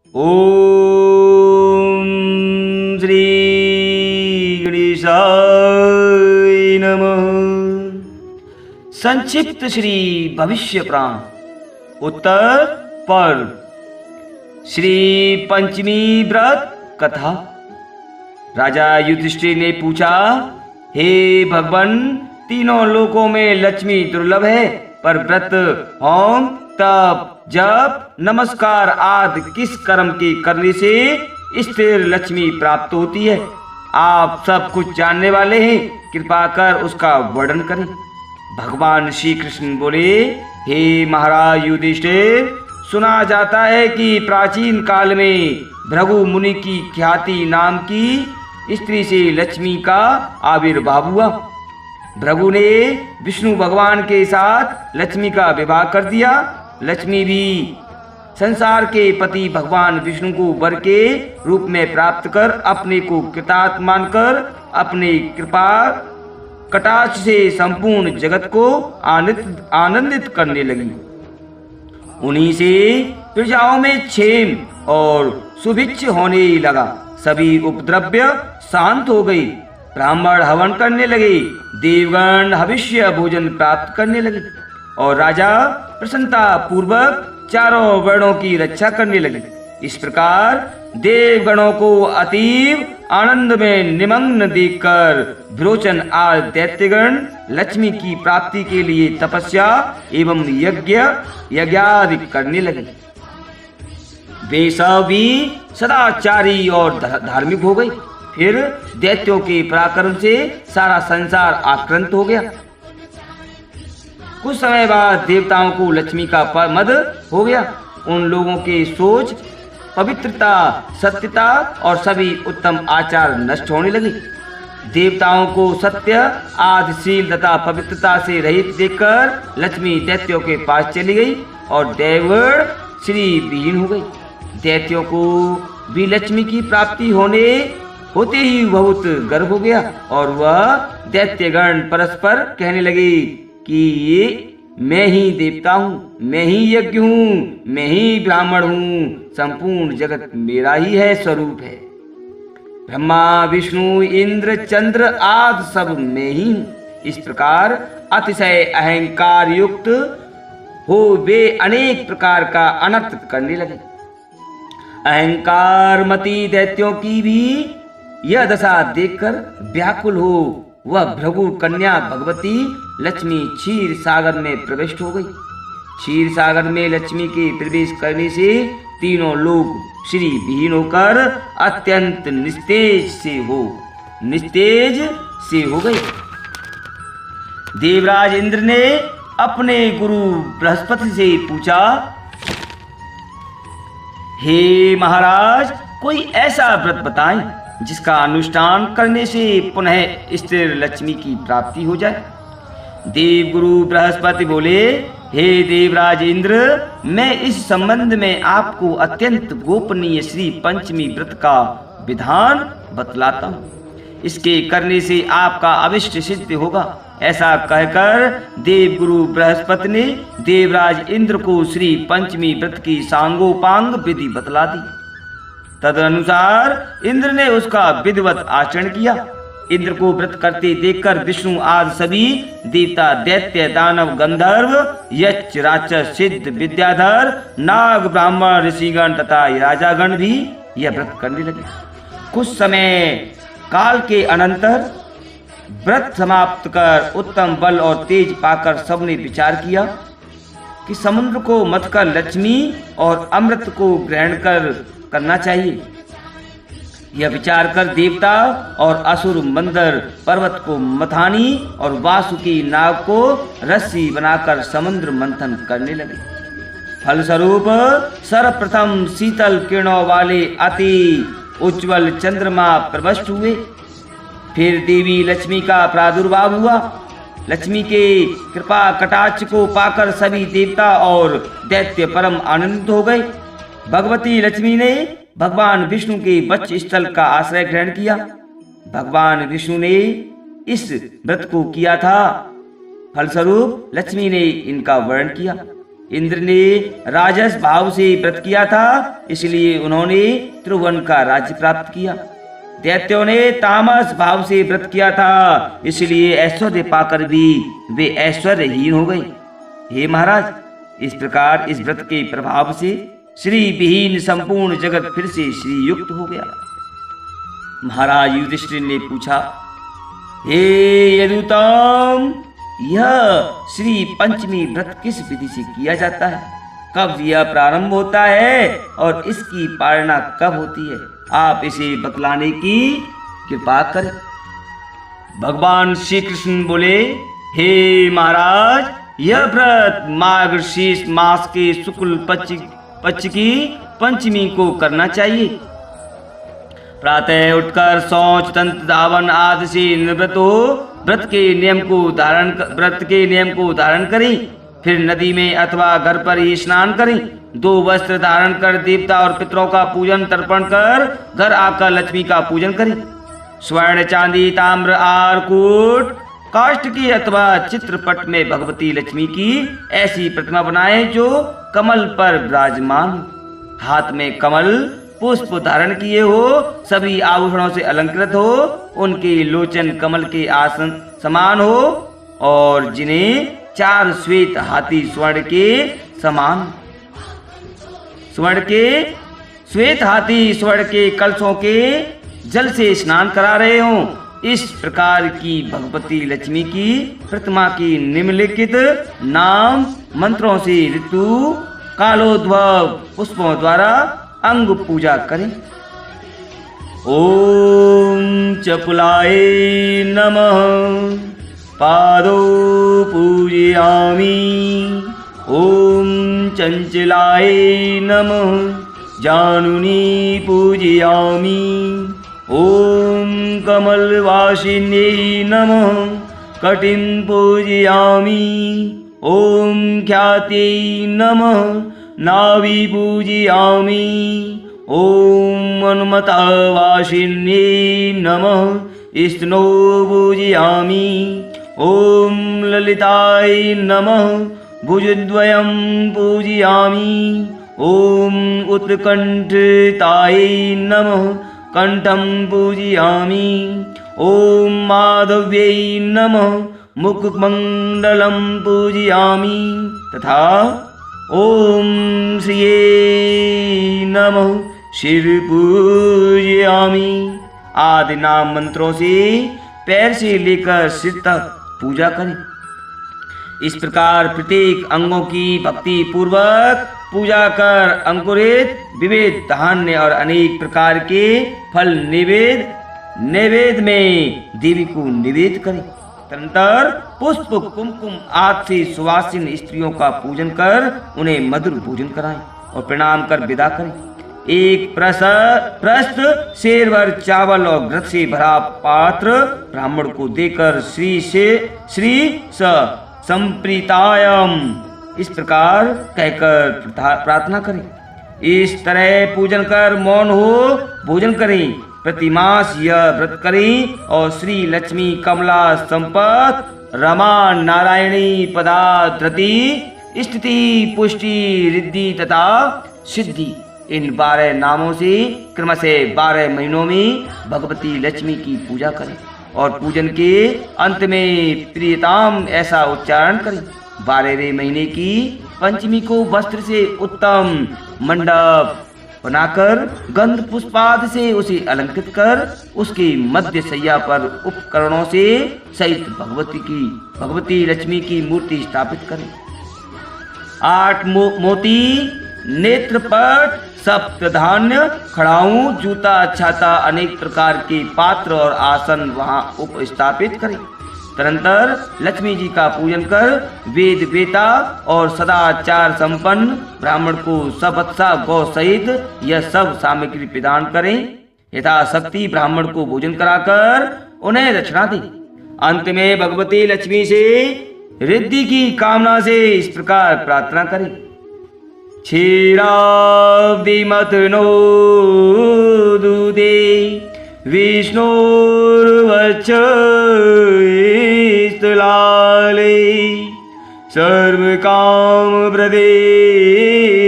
ओम श्री गणेशाय नमः। संक्षिप्त श्री भविष्य पुराण उत्तर पर्व श्री पंचमी व्रत कथा। राजा युधिष्ठिर ने पूछा, हे भगवान, तीनों लोकों में लक्ष्मी दुर्लभ है, पर व्रत, होम, तप, जप, नमस्कार आदि किस कर्म के करने से स्थिर लक्ष्मी प्राप्त होती है? आप सब कुछ जानने वाले हैं, कृपा कर उसका वर्णन करें। भगवान श्री कृष्ण बोले, हे महाराज युधिष्ठिर, सुना जाता है कि प्राचीन काल में भृगु मुनि की ख्याति नाम की स्त्री से लक्ष्मी का आविर्भाव हुआ। भृगु ने विष्णु भगवान के साथ लक्ष्मी का विवाह कर दिया। लक्ष्मी भी संसार के पति भगवान विष्णु को वर के रूप में प्राप्त कर अपने को कृतार्थ मानकर अपने कृपा कटाक्ष से संपूर्ण जगत को आनंदित करने लगी। उन्हीं से प्रजाओं में क्षेम और सुभिक्ष होने लगा। सभी उपद्रव्य शांत हो गई। ब्राह्मण हवन करने लगे, देवगण हविष्य भोजन प्राप्त करने लगे और राजा प्रसन्नता पूर्वक चारों वर्णों की रक्षा करने लगे। इस प्रकार देवगणों को अतीव आनंद में निमग्न देखकर विरोचन आदि दैत्यगण लक्ष्मी की प्राप्ति के लिए तपस्या एवं यज्ञादि करने लगे। वे सभी सदाचारी और धार्मिक हो गए। फिर दैत्यों के पराक्रम से सारा संसार आक्रांत हो गया। कुछ समय बाद देवताओं को लक्ष्मी का मद हो गया। उन लोगों के सोच, पवित्रता, सत्यता और सभी उत्तम आचार नष्ट होने लगे। देवताओं को सत्य, आदशील तथा पवित्रता से रहित देखकर लक्ष्मी दैत्यों के पास चली गई और देवगण श्री विहीन हो गई। दैत्यों को भी लक्ष्मी की प्राप्ति होते ही बहुत गर्व हो गया और वह दैत्यगण परस्पर कहने लगे कि ये मैं ही देवता हूँ, मैं ही यज्ञ हूँ, मैं ही ब्राह्मण हूँ, संपूर्ण जगत मेरा ही है स्वरूप है। ब्रह्मा, विष्णु, इंद्र, चंद्र आदि सब मैं ही हूँ। इस प्रकार अतिशय अहंकार युक्त हो वे अनेक प्रकार का अनर्थ करने लगे। अहंकार मती दैत्यों की भी यह दशा देखकर व्याकुल हो वह भृगु कन्या भगवती लक्ष्मी क्षीर सागर में प्रविष्ट हो गई। क्षीर सागर में लक्ष्मी के प्रवेश करने से तीनों लोग श्री विहीन होकर अत्यंत निस्तेज से हो गए। देवराज इंद्र ने अपने गुरु बृहस्पति से पूछा, हे महाराज, कोई ऐसा व्रत बताएं जिसका अनुष्ठान करने से पुनः स्थिर लक्ष्मी की प्राप्ति हो जाए। देव गुरु बृहस्पति बोले, हे देवराज इंद्र, मैं इस संबंध में आपको अत्यंत गोपनीय श्री पंचमी व्रत का विधान बतलाता हूँ। इसके करने से आपका अविष्ट सिद्ध होगा। ऐसा कहकर देव गुरु बृहस्पति ने देवराज इंद्र को श्री पंचमी व्रत की सांगोपांग विधि बतला दी। तदनुसार इंद्र ने उसका विधिवत आचरण किया। इंद्र को व्रत करते देखकर विष्णु आदि सभी देवता, दैत्य, दानव, गंधर्व, यक्ष, राक्षस, सिद्ध, विद्याधर, नाग, ब्राह्मण, ऋषिगण तथा राजागण भी यह व्रत करने लगे। कुछ समय काल के अनंतर व्रत समाप्त कर उत्तम बल और तेज पाकर सबने विचार किया कि समुद्र को मथकर लक्ष्मी और अमृत को ग्रहण करना चाहिए। यह विचार कर देवता और असुर मंदर पर्वत को मथानी और वासुकी नाग को रस्सी बनाकर समुद्र मंथन करने लगे। फलस्वरूप सर्वप्रथम शीतल किरणों वाले अति उज्ज्वल चंद्रमा प्रविष्ट हुए। फिर देवी लक्ष्मी का प्रादुर्भाव हुआ। लक्ष्मी के कृपा कटाक्ष को पाकर सभी देवता और दैत्य परम आनंदित हो गए। भगवती लक्ष्मी ने भगवान विष्णु के वक्ष स्थल का आश्रय ग्रहण किया। भगवान विष्णु ने इस व्रत को किया था। फलस्वरूप लक्ष्मी ने इनका वर्णन किया। इंद्र ने राजस भाव से व्रत किया था, इसलिए उन्होंने त्रिभुवन का राज्य प्राप्त किया। दैत्यों ने तामस भाव से व्रत किया था, इसलिए ऐश्वर्य पाकर भी वे ऐश्वर्यहीन हो गए। हे महाराज, इस प्रकार इस व्रत के प्रभाव से श्री विहीन संपूर्ण जगत फिर से श्री युक्त हो गया। महाराज युधिष्ठिर ने पूछा, हे यदुतम, यह श्री पंचमी व्रत किस विधि से किया जाता है? कब यह प्रारंभ होता है और इसकी पालना कब होती है? आप इसे बतलाने की कृपा करें। भगवान श्री कृष्ण बोले, हे महाराज, यह व्रत मार्गशीर्ष मास के शुक्ल पक्ष की पंचमी को करना चाहिए। प्रातः उठकर शौच, दंत धावन आदि से निवृत्त हो व्रत के नियम को धारण करें। फिर नदी में अथवा घर पर ही स्नान करें। 2 वस्त्र धारण कर देवता और पितरों का पूजन तर्पण कर घर आकर लक्ष्मी का पूजन करें। स्वर्ण, चांदी, ताम्र, आरकूट, काष्ठ अथवा चित्रपट में भगवती लक्ष्मी की ऐसी प्रतिमा बनाए जो कमल पर विराजमान हो, हाथ में कमल पुष्प धारण किए हो, सभी आभूषणों से अलंकृत हो, उनके लोचन कमल के आसन समान हो और जिन्हें 4 श्वेत हाथी स्वर्ण के स्वर्ण के कलशों के जल से स्नान करा रहे हों। इस प्रकार की भगवती लक्ष्मी की प्रतिमा की निम्नलिखित नाम मंत्रों से ऋतु कालोद्भव पुष्पों द्वारा अंग पूजा करें। ओम चपलाय नमः, पादो पूजयामि। ओम चंचलाय नमः, जानुनी पूजयामि। ओम कमलवासिन्यै नमः, कटिं पूजयामि। ओम ख्यात्यै नमः, नाभि पूजयामि। ओम अनुमतावासिन्यै नमः, स्तनो पूजयामि। ओम ललिताय नमः, भुजद्वयं पूजयामि। ओम उत्कण्ठिताय नमः, कंठं पूजयामि। ओम माधव्यै नमः, मुखमण्डलं पूजयामि। तथा ओम श्रिये नमः, शिर पूजयामि आदि नाम मंत्रों से पैर से लेकर सिर तक पूजा करें। इस प्रकार प्रत्येक अंगों की भक्ति पूर्वक पूजा कर अंकुरित विविध धान्य और अनेक प्रकार के फल नैवेद्य में देवी को निवेद करें। तदनंतर पुष्प, कुमकुम आदि से सुवासिन स्त्रियों का पूजन कर उन्हें मधुर भोजन कराएं और प्रणाम कर विदा करें। एक प्रस्थ शेर भर चावल और घृत से भरा पात्र ब्राह्मण को देकर श्री संप्रीतायम इस प्रकार कहकर प्रार्थना करें। इस तरह पूजन कर मौन हो भोजन करें। प्रतिमास यह व्रत करें और श्री लक्ष्मी, कमला, संपत, रमा, नारायणी, पदा, धृति, स्थिति, पुष्टि, रिद्धि तथा सिद्धि इन 12 नामों से क्रमशः 12 महीनों में भगवती लक्ष्मी की पूजा करें और पूजन के अंत में प्रियताम ऐसा उच्चारण करें। 12वें महीने की पंचमी को वस्त्र से उत्तम मंडप बनाकर गंध पुष्पादि से उसे अलंकृत कर उसके मध्य शैया पर उपकरणों से सहित भगवती लक्ष्मी की मूर्ति स्थापित करें। 8 मोती, नेत्रपट, सप्तधान्य, खड़ाऊं, जूता, छाता, अनेक प्रकार के पात्र और आसन वहां उपस्थापित करें। तदनंतर लक्ष्मी जी का पूजन कर वेद वेता और सदाचार संपन्न ब्राह्मण को सवत्सा गौ सहित यह सब सामग्री प्रदान करें। यथाशक्ति ब्राह्मण को भोजन कराकर उन्हें दक्षिणा दें। अंत में भगवती लक्ष्मी से रिद्धि की कामना से इस प्रकार प्रार्थना करें। क्षीराब्धिमत नो दूधे विष्णुर्वच्छ स्थलाले सर्वकामप्रदे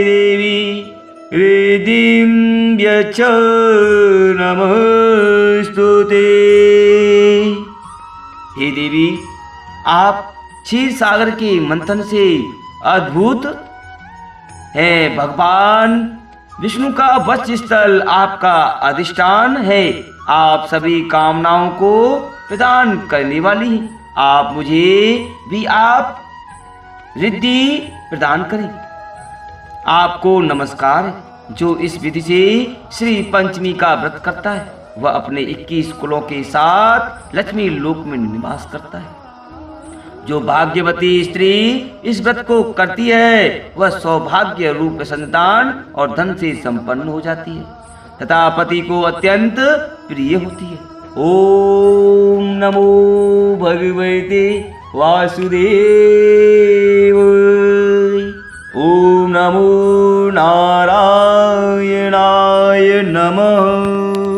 देवी हृदिं यच्छ नमस्तुते। हे देवी, आप क्षीर सागर के मंथन से अद्भुत है। भगवान विष्णु का वक्ष स्थल आपका अधिष्ठान है। आप सभी कामनाओं को प्रदान करने वाली हैं। आप मुझे भी आप रिद्धि प्रदान करें। आपको नमस्कार है। जो इस विधि से श्री पंचमी का व्रत करता है वह अपने 21 कुलों के साथ लक्ष्मी लोक में निवास करता है। जो भाग्यवती स्त्री इस व्रत को करती है वह सौभाग्य रूप संतान और धन से संपन्न हो जाती है तथा पति को अत्यंत प्रिय होती है। ओम नमो भगवते वासुदेव। ओम नमो नारायणाय नमः।